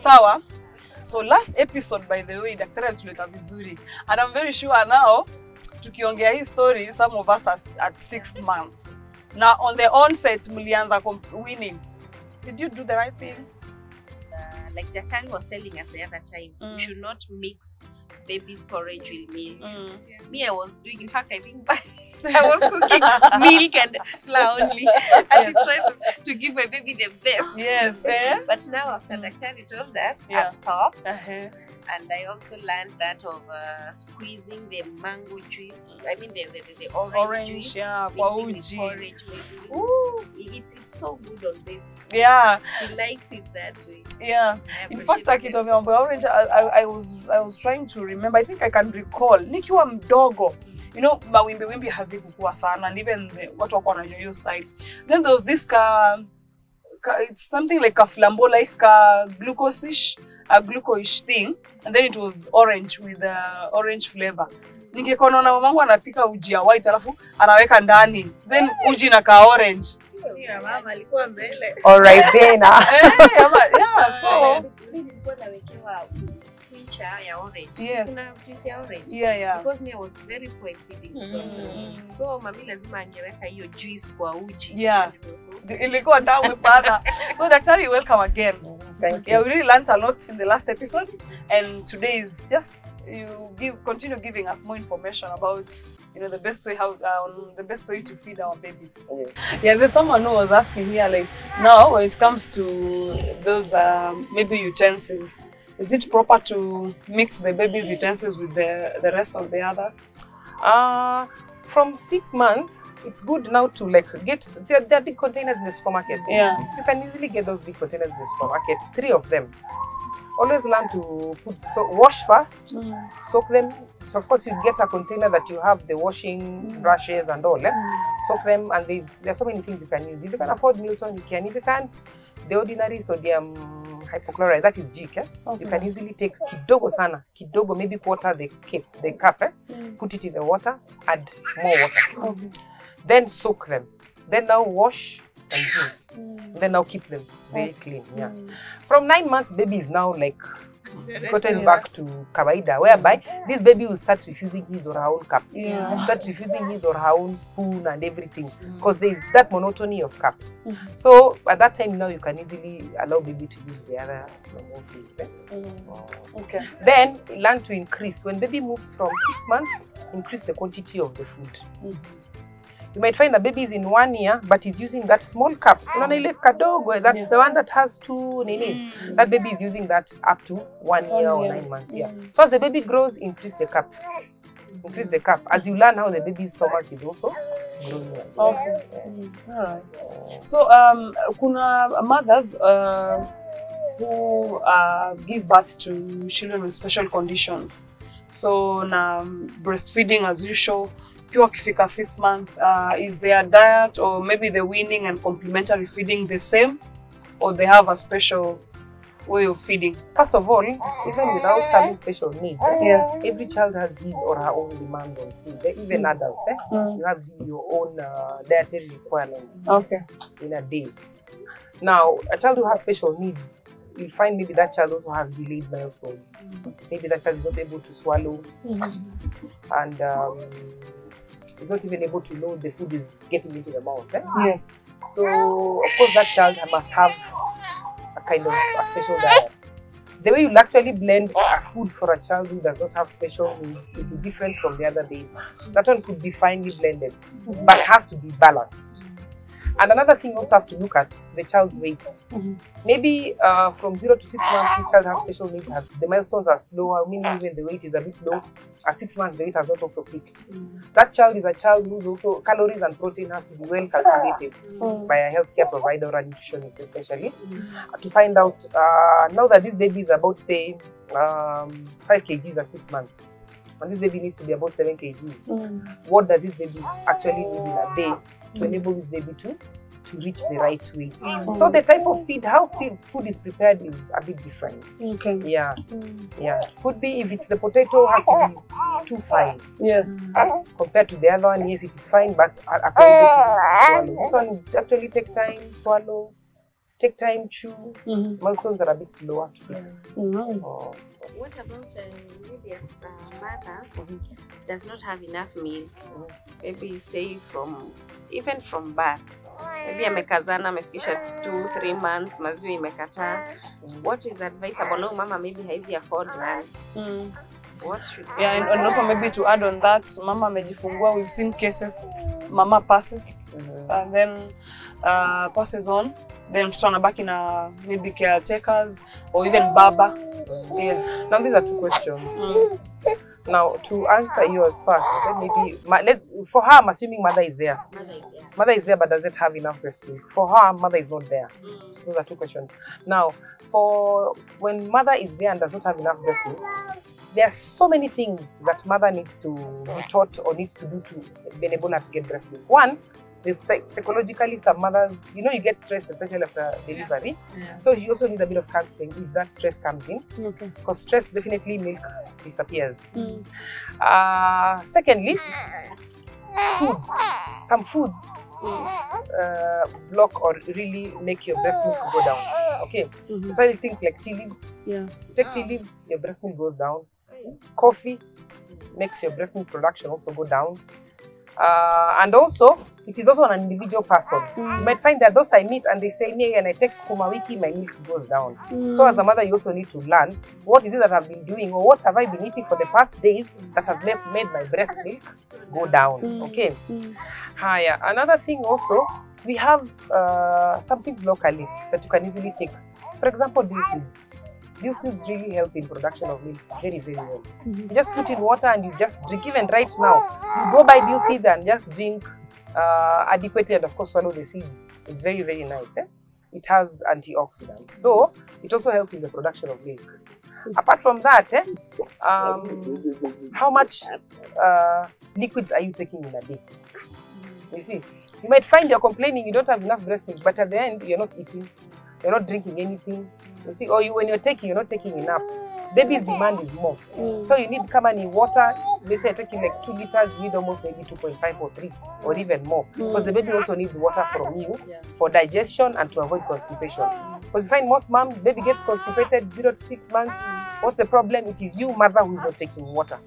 sawa. So last episode, by the way, daktari alituleta vizuri, and I'm very sure now tukiongea hii story, some of us are at 6 months. Now on the onset mlianza winning. Did you do the right thing? Like the child was telling us the other time, we should not mix baby's porridge with milk. Me, I was doing, in fact, I think I was cooking milk and flour only. I just tried to give my baby the best. Yes. But now after Daktari told us, I've stopped. And I also learned that of squeezing the mango juice. I mean the orange juice. Yeah, mixing with porridge. It's so good on baby. Yeah. She likes it that way. Yeah. In fact, orange, I was trying to remember. I think I can recall. Nikiwa mdogo. You know, mawimbi hazikuwa sana, and even watu wako wanajua hiyo style. Then there was this it's something like a flambeau, like a glucose thing, and then it was orange with orange flavor. Ningekona na mamangu anapika uji ya white alafu anaweka ndani, then uji na ka orange. Yeah, mama alikuwa mbele. All right then. Yeah, so nilikuwa nawekewa ya orange. Yes. Kuna juice ya orange. Yeah. Because me I was very poor feeding. So mami lazima angeweka hiyo juice kwa uji. Yeah. Ilikuwa tamu sana. So daktari, welcome again. Thank you. Yeah, we really learned a lot in the last episode, and today is just continue giving us more information about, you know, the best way to feed our babies. Yeah, there's someone who was asking here, like, now when it comes to those maybe utensils, is it proper to mix the baby's utensils with the rest of the other? From 6 months, it's good now to like get, there are big containers in the supermarket. Yeah. You can easily get those big containers in the supermarket, 3 of them. Always learn to wash first, soak them. So of course you get a container that you have the washing brushes and all. Soak them, and there's so many things you can use. If you can afford Milton, you can. If you can't, the ordinary sodium hypochlorite, that is Jik. You can easily take kidogo sana, kidogo, maybe quarter the cup, put it in the water, add more water. Then soak them. Then now wash and rinse. Then now keep them very clean. Yeah. From 9 months, baby is now like gotten back to kawaida, whereby this baby will start refusing his or her own cup. Start refusing his or her own spoon and everything, because there is that monotony of cups. So at that time now you can easily allow baby to use the other normal foods. Okay. Then learn to increase. When baby moves from 6 months, increase the quantity of the food. You might find a baby is in 1 year, but is using that small cup. The one that has 2 ninis. That baby is using that up to 1 year or 9 months. So as the baby grows, increase the cup. Increase the cup. As you learn how the baby's stomach is also growing as well. Alright. So kuna mothers who give birth to children with special conditions. So breastfeeding as usual. Kifika 6 months, is their diet or maybe the weaning and complementary feeding the same, or they have a special way of feeding? First of all, even without having special needs, every child has his or her own demands on food. Even adults, you have your own dietary requirements in a day. Now, a child who has special needs, you'll find maybe that child also has delayed milestones. Maybe that child is not able to swallow, and is not even able to know the food is getting into the mouth. Yes. So, of course, that child must have a kind of a special diet. The way you'll actually blend a food for a child who does not have special needs will be different from the other baby. That one could be finely blended, but has to be balanced. And another thing you also have to look at the child's weight. Maybe from 0 to 6 months, this child has special needs. The milestones are slower, meaning even the weight is a bit low. At 6 months, the weight has not also peaked. That child is a child whose also calories and protein has to be well calculated by a healthcare provider or a nutritionist, especially, to find out now that this baby is about, say, 5 kgs at 6 months. And this baby needs to be about 7 kgs. What does this baby actually need in a day to enable this baby to reach the right weight? So the type of feed, how food is prepared is a bit different. Yeah. Could be if it's the potato has to be too fine. Yes. Compared to the other one, yes, it is fine, but according to swallow. This one actually take time, swallow. take time, chew. Milestones are a bit slower to pick. What about maybe a mother does not have enough milk? Maybe say even from birth. Maybe amekazana amefikisha 2-3 months, maziwa imekataa. What is advisable? No, mama maybe haizi afford none. What should and also maybe to add on that, mama amejifungua, we've seen cases mama passes and then passes on, then mtoto anabaki na maybe caretakers or even baba. Yes. Now these are 2 questions. Now to answer yours first, for her, I'm assuming mother is there. Mother is there, but does it have enough breast milk? For her, mother is not there. So those are 2 questions. Now, for when mother is there and does not have enough breast milk, there are so many things that mother needs to be taught or needs to do to be able to get breast milk. One, there's psychologically some mothers, you get stressed, especially after delivery. So you also need a bit of counseling if that stress comes in. Because stress, definitely milk disappears. Secondly, foods. Some foods block or really make your breast milk go down. Okay, especially things like tea leaves. You take tea leaves, your breast milk goes down. Coffee makes your breast milk production also go down. And also, it is also an individual person. You might find that those I meet and they say, "Nee, and I take skuma wiki, my milk goes down." So as a mother, you also need to learn what is it that I've been doing or what have I been eating for the past days that has made my breast milk go down. Okay. Another thing also, we have some things locally that you can easily take. For example, dill seeds. Dill seeds really help in production of milk very, very well. You just put in water and you just drink. Even right now, you go buy dill seeds and just drink adequately, and of course swallow the seeds. It's very, very nice. It has antioxidants, so it also helps in the production of milk. Apart from that, how much liquids are you taking in a day? You see, you might find you're complaining you don't have enough breast milk, but at the end you're not eating, you're not drinking anything. You see, or when you're taking, you're not taking enough. Baby's demand is more. So you need come in water. Let's say you're taking like 2 liters, you need almost maybe 2.5 or 3 or even more. Because the baby also needs water from you for digestion and to avoid constipation. Because you find most moms, baby gets constipated 0 to 6 months. What's the problem? It is you, mother, who's not taking water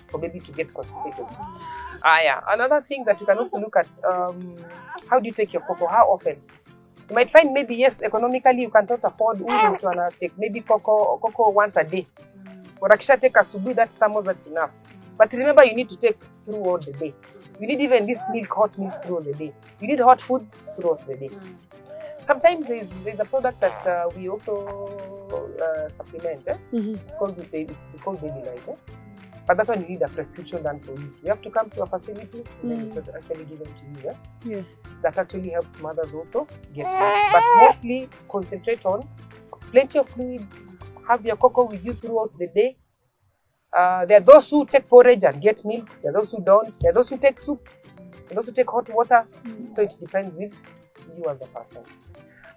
for baby to get constipated. Another thing that you can also look at, how do you take your cocoa? How often? You might find maybe, yes, economically you cannot afford to take maybe cocoa once a day. But akisha take asubuhi, that thermos, that's enough. But remember, you need to take throughout the day. You need even this hot milk throughout the day. You need hot foods throughout the day. Sometimes there's a product that we also supplement. It's called Baby Light. But that one you need a prescription done for you. You have to come to a facility, and then it's actually given to you. Yes. That actually helps mothers also get milk. But mostly concentrate on plenty of fluids. Have your cocoa with you throughout the day. There are those who take porridge and get milk. There are those who don't. There are those who take soups. There are those who take hot water. So it depends with you as a person.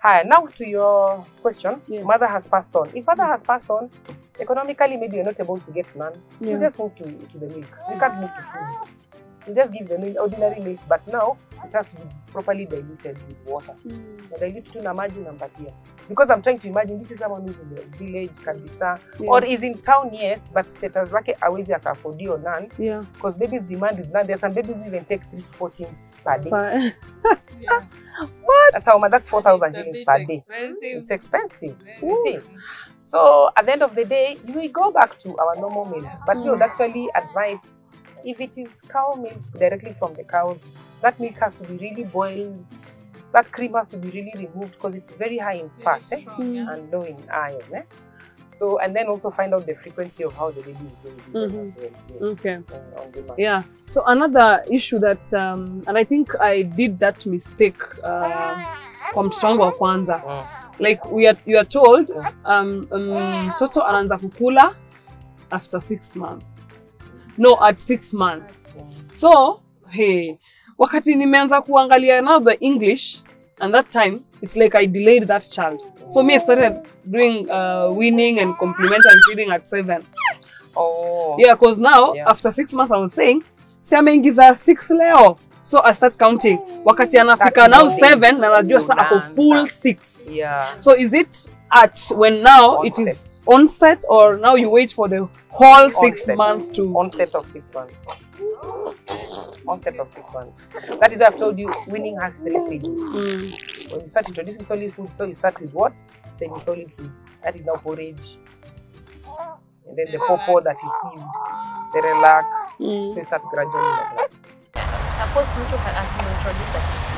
Now to your question, mother has passed on. If mother has passed on, economically maybe you're not able to get none, you just move to the milk. You can't move to foods. You just give the ordinary milk, but now it has to be properly diluted with water. Dilute to na maji nampatia. Because I'm trying to imagine this is someone who's in the village, kabisa, or is in town, yes, but status zake hawezi afford or none. Because babies demand with none. There are some babies who even take 3 to 4 things per day. What? That's 4,000 shillings per day. It's expensive. You see. So at the end of the day, you will go back to our normal milk. But we would actually advise, if it is cow milk directly from the cows, that milk has to be really boiled. That cream has to be really removed because it's very high in fat and low in iron. So, and then also find out the frequency of how the baby is going as well. Yes, so another issue that, and I think I did that mistake kwa mtoto wangu wa kwanza. Like you are told, mtoto anaanza kukula after 6 months. No, at 6 months. So, hey, wakati nimeanza kuangalia now the English, and that time, it's like I delayed that child. So me, I started doing weaning and complementary feeding at 7. Oh. Yeah, because now, after 6 months, I was saying, si ameingiza 6 leo. So I start counting. Wakati anafika now 7 na najua sasa ako full 6. Yeah. So is it at when now Onset. it is onset, or now you wait for the whole 6 months to onset of 6 months? Onset of 6 months. That is why I've told you weaning has 3 stages. When you start introducing solid food, so you start with what? Semi-solid foods. That is now porridge. And then the pawpaw that is sieved, cerelac. So you start gradually like that. Suppose Mucho has been introduced at 6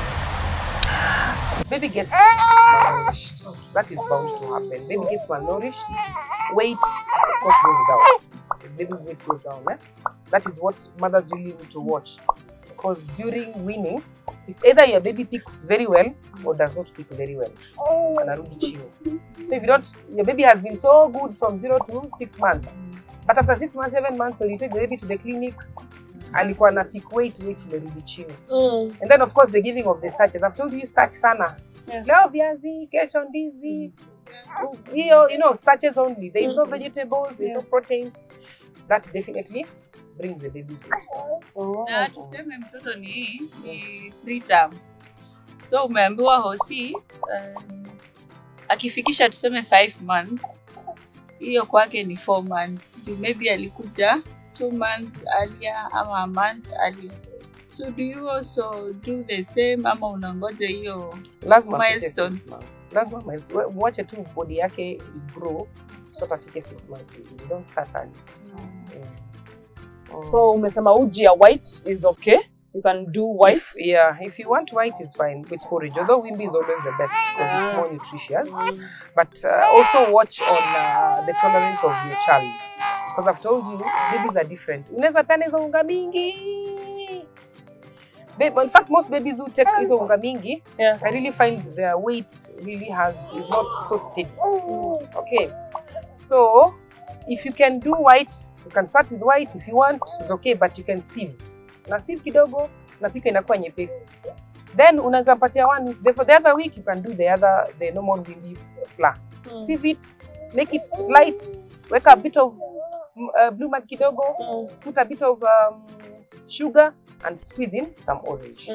months. Baby gets malnourished. That is bound to happen. Baby gets malnourished. Weight, of course, goes down. The baby's weight goes down. That is what mothers really need to watch. Because during weaning, it's either your baby picks very well or does not pick very well. So if you don't, your baby has been so good from 0 to 6 months. But after 6 months, 7 months, when you take the baby to the clinic, alikuwa na pick weight imerudi chini. And then of course the giving of the starches. I've told you starch sana. Leo viazi, kesho ndizi. You know, starches only. There is no vegetables, there is no protein. That definitely brings the baby's weight. Na tuseme mtoto ni preterm. So umeambiwa hosi akifikisha tuseme 5 months, hiyo kwake ni 4 months. Maybe alikuja 2 months earlier ama a month earlier. So do you also do the same ama unangoja hiyo milestone? Lazima milestone. Watch tu body yake grow so tafike 6 months. You don't start early. So umesema uji ya white is okay. You can do white. If you want white, is fine with porridge. Although wimbi is always the best because it's more nutritious. But also watch on the tolerance of your child. Because I've told you, babies are different. Unaweza pena hizo unga mingi. In fact, most babies who take hizo unga mingi, I really find their weight really is not so steady. Okay. So if you can do white, you can start with white. If you want, it's okay, but you can sieve. Na sieve kidogo, na pika inakuwa nyepesi. Then unaweza patia one. For the other week, you can do the normal wimbi flour. Sieve it, make it light. Weka a bit of blue mud kidogo, put a bit of sugar and squeeze in some orange.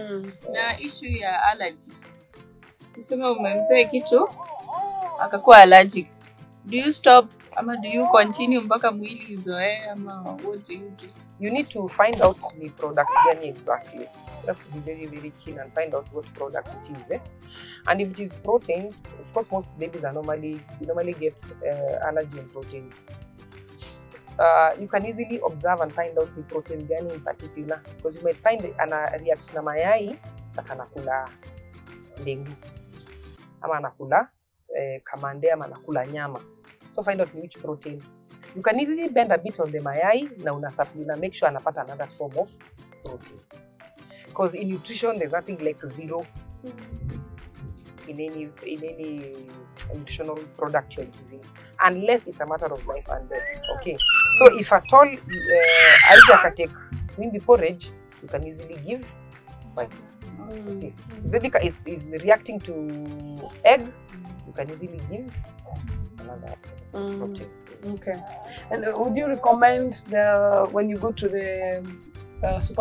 Na issue ya allergy. Tuseme umempea kitu akakuwa allergic. Do you stop ama do you continue mpaka mwili izoee ama what do you do? You need to find out the product gani exactly. You have to be very, very keen and find out what product it is. And if it is proteins, of course, most babies are normally get allergy in proteins. You can easily observe and find out the protein gani in particular, because you might find ana react na mayai that anakula dengu ama anakula kamande ama anakula nyama. So find out which protein. You can easily bend a bit on the mayai na una make sure anapata another form of protein. Because in nutrition there's nothing like zero in any nutritional product you're giving, unless it's a matter of life and death. Okay. So if at all Isaac take wimbi porridge, you can easily give white. See, baby is reacting to egg, you can easily give another protein. Okay. And would you recommend when you go to the super